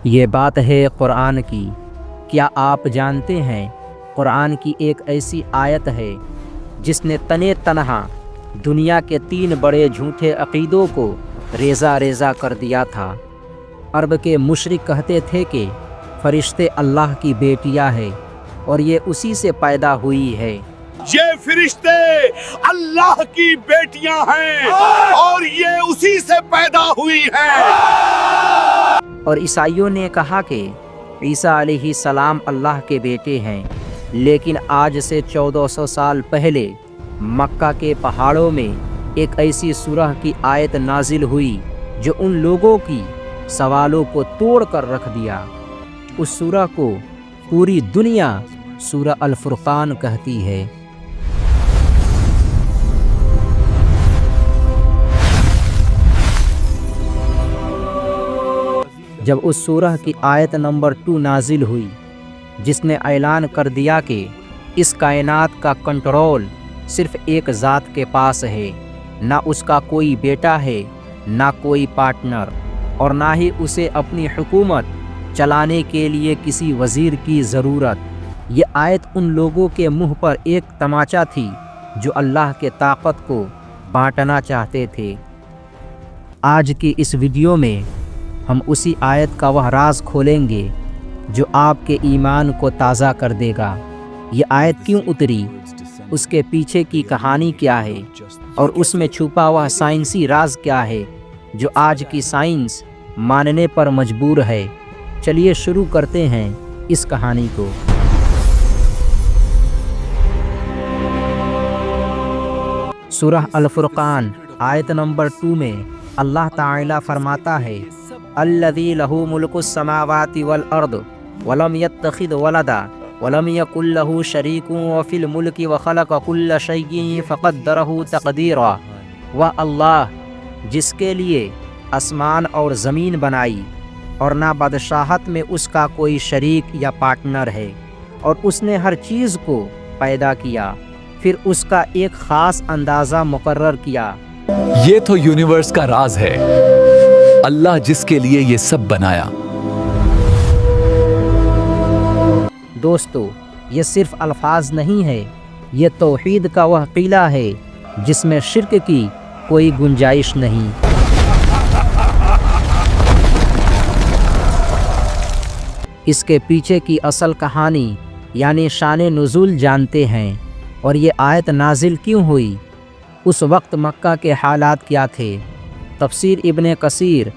یہ بات ہے قرآن کی۔ کیا آپ جانتے ہیں قرآن کی ایک ایسی آیت ہے جس نے تنے تنہا دنیا کے 3 بڑے جھوٹے عقیدوں کو ریزہ ریزہ کر دیا تھا۔ عرب کے مشرک کہتے تھے کہ فرشتے اللہ کی بیٹیاں ہیں اور یہ اسی سے پیدا ہوئی ہے۔ یہ فرشتے اللہ کی بیٹیاں ہیں اور یہ اسی سے پیدا ہوئی ہیں۔ اور عیسائیوں نے کہا کہ عیسیٰ علیہ السلام اللہ کے بیٹے ہیں، لیکن آج سے 1400 سال پہلے مکہ کے پہاڑوں میں ایک ایسی سورہ کی آیت نازل ہوئی جو ان لوگوں کی سوالوں کو توڑ کر رکھ دیا۔ اس سورہ کو پوری دنیا سورہ الفرقان کہتی ہے۔ جب اس سورہ کی آیت نمبر 2 نازل ہوئی جس نے اعلان کر دیا کہ اس کائنات کا کنٹرول صرف ایک ذات کے پاس ہے، نہ اس کا کوئی بیٹا ہے، نہ کوئی پارٹنر، اور نہ ہی اسے اپنی حکومت چلانے کے لیے کسی وزیر کی ضرورت، یہ آیت ان لوگوں کے منہ پر ایک تماچا تھی جو اللہ کے طاقت کو بانٹنا چاہتے تھے۔ آج کی اس ویڈیو میں ہم اسی آیت کا وہ راز کھولیں گے جو آپ کے ایمان کو تازہ کر دے گا۔ یہ آیت کیوں اتری، اس کے پیچھے کی کہانی کیا ہے، اور اس میں چھپا ہوا سائنسی راز کیا ہے جو آج کی سائنس ماننے پر مجبور ہے۔ چلیے شروع کرتے ہیں اس کہانی کو۔ سورہ الفرقان آیت نمبر 2 میں اللہ تعالیٰ فرماتا ہے: الذی لہ ملک السماوات والارض ولم یتخذ ولدا ولم یکن لہ شریک فی الملک وخلق کل شیء فقدرہ تقدیرا۔ وہ اللہ جس کے لیے آسمان اور زمین بنائی اور نہ بادشاہت میں اس کا کوئی شریک یا پارٹنر ہے، اور اس نے ہر چیز کو پیدا کیا، پھر اس کا ایک خاص اندازہ مقرر کیا۔ یہ تو یونیورس کا راز ہے، اللہ جس کے لیے یہ سب بنایا۔ دوستو، یہ صرف الفاظ نہیں ہے، یہ توحید کا وہ قلعہ ہے جس میں شرک کی کوئی گنجائش نہیں۔ اس کے پیچھے کی اصل کہانی یعنی شان نزول جانتے ہیں، اور یہ آیت نازل کیوں ہوئی، اس وقت مکہ کے حالات کیا تھے۔ تفسیر ابن کثیر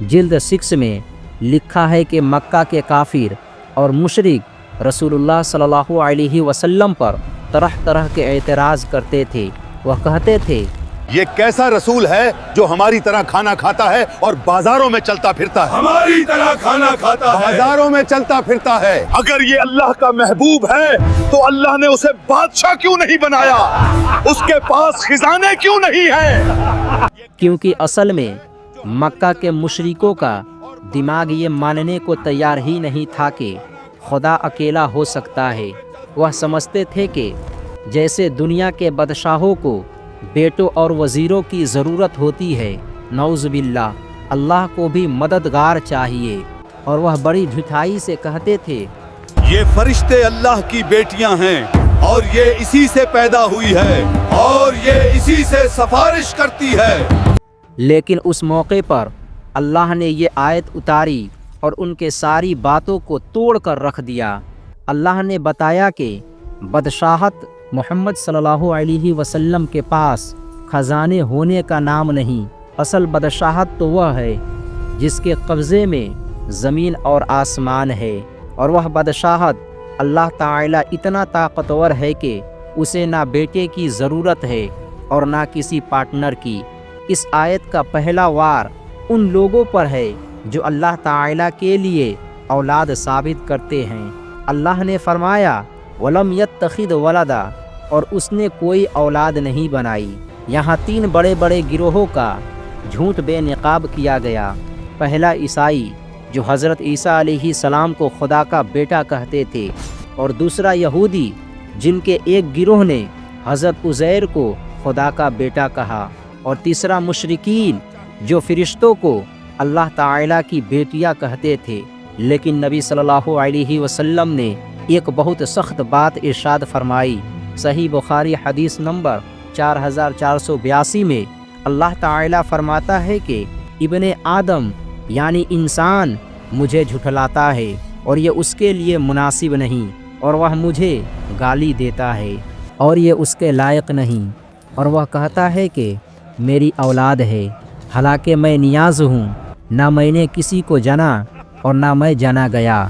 جلد 6 میں لکھا ہے کہ مکہ کے کافر اور مشرک رسول اللہ صلی اللہ علیہ وسلم پر طرح طرح کے اعتراض کرتے تھے۔ وہ کہتے تھے: یہ کیسا رسول ہے جو ہماری طرح کھانا کھاتا ہے اور بازاروں میں چلتا پھرتا ہے؟ ہماری طرح کھانا کھاتا ہے، بازاروں میں چلتا پھرتا ہے۔ اگر یہ اللہ کا محبوب ہے تو اللہ نے اسے بادشاہ کیوں نہیں بنایا؟ اس کے پاس خزانے کیوں نہیں ہیں؟ کیونکہ اصل میں مکہ کے مشرکوں کا دماغ یہ ماننے کو تیار ہی نہیں تھا کہ خدا اکیلا ہو سکتا ہے۔ وہ سمجھتے تھے کہ جیسے دنیا کے بادشاہوں کو بیٹوں اور وزیروں کی ضرورت ہوتی ہے، نعوذ باللہ، اللہ کو بھی مددگار چاہیے، اور وہ بڑی جھٹائی سے کہتے تھے: یہ فرشتے اللہ کی بیٹیاں ہیں اور یہ اسی سے پیدا ہوئی ہے اور یہ اسی سے سفارش کرتی ہے۔ لیکن اس موقع پر اللہ نے یہ آیت اتاری اور ان کے ساری باتوں کو توڑ کر رکھ دیا۔ اللہ نے بتایا کہ بادشاہت محمد صلی اللہ علیہ وسلم کے پاس خزانے ہونے کا نام نہیں، اصل بادشاہت تو وہ ہے جس کے قبضے میں زمین اور آسمان ہے، اور وہ بادشاہت اللہ تعالیٰ اتنا طاقتور ہے کہ اسے نہ بیٹے کی ضرورت ہے اور نہ کسی پارٹنر کی۔ اس آیت کا پہلا وار ان لوگوں پر ہے جو اللہ تعالیٰ کے لیے اولاد ثابت کرتے ہیں۔ اللہ نے فرمایا: وَلَمْ يَتَّخِذْ وَلَدًا، اور اس نے کوئی اولاد نہیں بنائی۔ یہاں 3 بڑے بڑے گروہوں کا جھوٹ بے نقاب کیا گیا۔ پہلا عیسائی جو حضرت عیسیٰ علیہ السلام کو خدا کا بیٹا کہتے تھے، اور دوسرا یہودی جن کے ایک گروہ نے حضرت عزیر کو خدا کا بیٹا کہا، اور تیسرا مشرکین جو فرشتوں کو اللہ تعالیٰ کی بیٹیاں کہتے تھے۔ لیکن نبی صلی اللہ علیہ وسلم نے ایک بہت سخت بات ارشاد فرمائی۔ صحیح بخاری حدیث نمبر 4482 میں اللہ تعالیٰ فرماتا ہے کہ ابن آدم یعنی انسان مجھے جھٹلاتا ہے اور یہ اس کے لیے مناسب نہیں، اور وہ مجھے گالی دیتا ہے اور یہ اس کے لائق نہیں، اور وہ کہتا ہے کہ میری اولاد ہے، حالانکہ میں نیاز ہوں، نہ میں نے کسی کو جنا اور نہ میں جنا گیا۔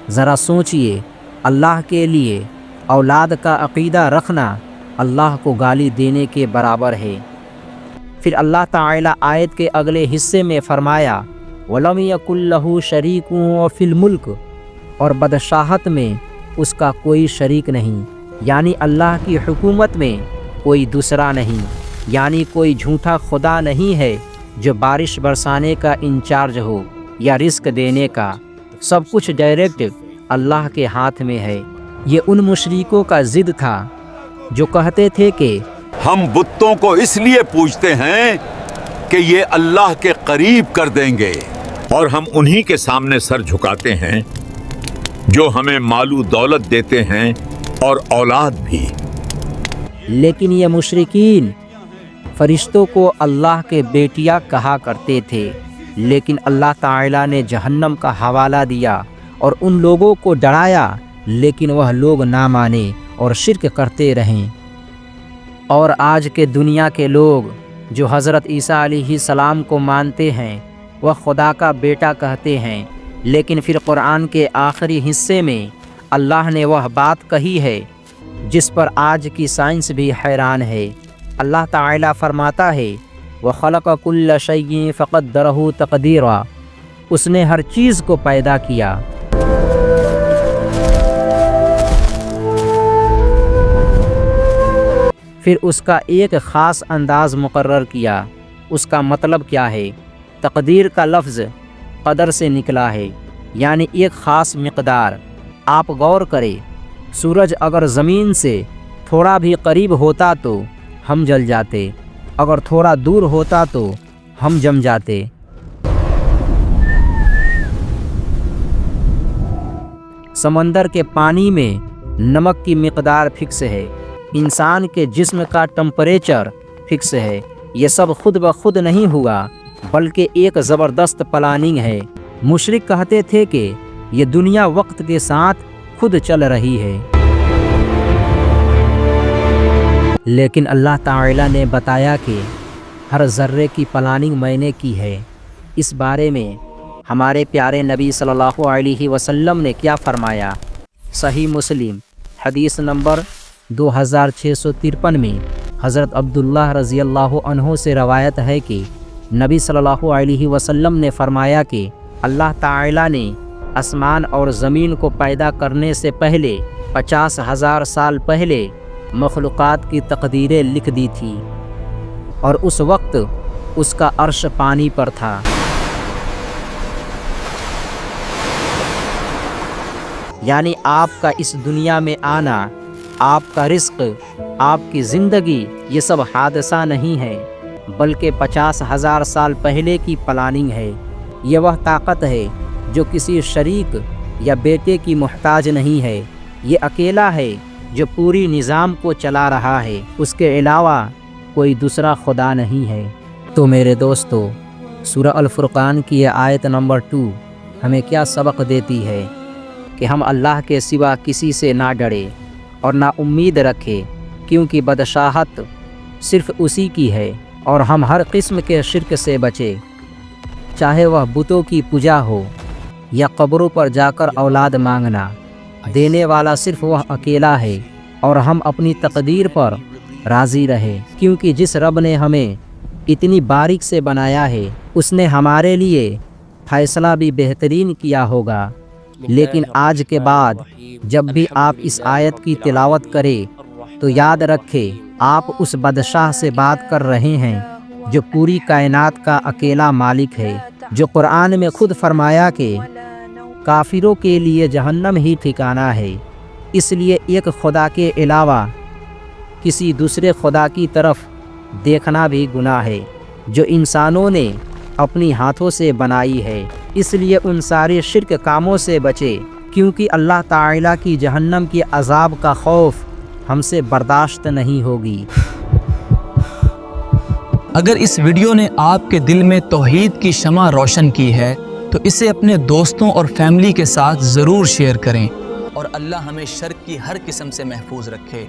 ذرا سوچئے، اللہ کے لیے اولاد کا عقیدہ رکھنا اللہ کو گالی دینے کے برابر ہے۔ پھر اللہ تعالیٰ آیت کے اگلے حصے میں فرمایا وَلَمْ يَكُنْ لَهُ شَرِيكٌ فِي الْمُلْكِ، اور بادشاہت میں اس کا کوئی شریک نہیں، یعنی اللہ کی حکومت میں کوئی دوسرا نہیں، یعنی کوئی جھوٹا خدا نہیں ہے جو بارش برسانے کا انچارج ہو یا رزق دینے کا، سب کچھ ڈائریکٹ اللہ کے ہاتھ میں ہے۔ یہ ان مشرکوں کا ضد تھا جو کہتے تھے کہ ہم بتوں کو اس لیے پوجتے ہیں کہ یہ اللہ کے قریب کر دیں گے، اور ہم انہی کے سامنے سر جھکاتے ہیں جو ہمیں مال و دولت دیتے ہیں اور اولاد بھی۔ لیکن یہ مشرکین فرشتوں کو اللہ کے بیٹیاں کہا کرتے تھے، لیکن اللہ تعالیٰ نے جہنم کا حوالہ دیا اور ان لوگوں کو ڈرایا، لیکن وہ لوگ نہ مانے اور شرک کرتے رہیں۔ اور آج کے دنیا کے لوگ جو حضرت عیسیٰ علیہ السلام کو مانتے ہیں، وہ خدا کا بیٹا کہتے ہیں، لیکن پھر قرآن کے آخری حصے میں اللہ نے وہ بات کہی ہے جس پر آج کی سائنس بھی حیران ہے۔ اللہ تعالیٰ فرماتا ہے وَخَلَقَ كُلَّ شَيْءٍ فَقَدَّرَهُ تَقْدِيرًا، اس نے ہر چیز کو پیدا کیا۔ پھر اس کا ایک خاص انداز مقرر کیا۔ اس کا مطلب کیا ہے؟ تقدیر کا لفظ قدر سے نکلا ہے، یعنی ایک خاص مقدار۔ آپ غور کریں، سورج اگر زمین سے تھوڑا بھی قریب ہوتا تو ہم جل جاتے، اگر تھوڑا دور ہوتا تو ہم جم جاتے۔ سمندر کے پانی میں نمک کی مقدار فکس ہے، انسان کے جسم کا ٹمپریچر فکس ہے۔ یہ سب خود بخود نہیں ہوا، بلکہ ایک زبردست پلاننگ ہے۔ مشرک کہتے تھے کہ یہ دنیا وقت کے ساتھ خود چل رہی ہے، لیکن اللہ تعالیٰ نے بتایا کہ ہر ذرے کی پلاننگ میں نے کی ہے۔ اس بارے میں ہمارے پیارے نبی صلی اللہ علیہ وسلم نے کیا فرمایا؟ صحیح مسلم حدیث نمبر 2653 میں حضرت عبداللہ رضی اللہ عنہ سے روایت ہے کہ نبی صلی اللہ علیہ وسلم نے فرمایا کہ اللہ تعالیٰ نے آسمان اور زمین کو پیدا کرنے سے پہلے 50,000 سال پہلے مخلوقات کی تقدیریں لکھ دی تھی، اور اس وقت اس کا عرش پانی پر تھا۔ یعنی آپ کا اس دنیا میں آنا، آپ کا رزق، آپ کی زندگی، یہ سب حادثہ نہیں ہے، بلکہ 50,000 سال پہلے کی پلاننگ ہے۔ یہ وہ طاقت ہے جو کسی شریک یا بیٹے کی محتاج نہیں ہے، یہ اکیلا ہے جو پوری نظام کو چلا رہا ہے، اس کے علاوہ کوئی دوسرا خدا نہیں ہے۔ تو میرے دوستو، سورہ الفرقان کی یہ آیت نمبر 2 ہمیں کیا سبق دیتی ہے؟ کہ ہم اللہ کے سوا کسی سے نہ ڈرے اور نہ امید رکھے، کیونکہ بادشاہت صرف اسی کی ہے، اور ہم ہر قسم کے شرک سے بچے، چاہے وہ بتوں کی پوجا ہو یا قبروں پر جا کر اولاد مانگنا۔ دینے والا صرف وہ اکیلا ہے، اور ہم اپنی تقدیر پر راضی رہے، کیونکہ جس رب نے ہمیں اتنی باریک سے بنایا ہے، اس نے ہمارے لیے فیصلہ بھی بہترین کیا ہوگا۔ لیکن آج کے بعد جب بھی آپ اس آیت کی تلاوت کریں تو یاد رکھیں آپ اس بادشاہ سے بات کر رہے ہیں جو پوری کائنات کا اکیلا مالک ہے، جو قرآن میں خود فرمایا کہ کافروں کے لیے جہنم ہی ٹھکانہ ہے۔ اس لیے ایک خدا کے علاوہ کسی دوسرے خدا کی طرف دیکھنا بھی گناہ ہے۔ جو انسانوں نے اپنی ہاتھوں سے بنائی ہے، اس لیے ان سارے شرک کاموں سے بچے، کیونکہ اللہ تعالیٰ کی جہنم کی عذاب کا خوف ہم سے برداشت نہیں ہوگی۔ اگر اس ویڈیو نے آپ کے دل میں توحید کی شمع روشن کی ہے تو اسے اپنے دوستوں اور فیملی کے ساتھ ضرور شیئر کریں، اور اللہ ہمیں شرک کی ہر قسم سے محفوظ رکھے۔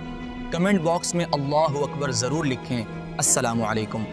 کمنٹ باکس میں اللہ اکبر ضرور لکھیں۔ السلام علیکم۔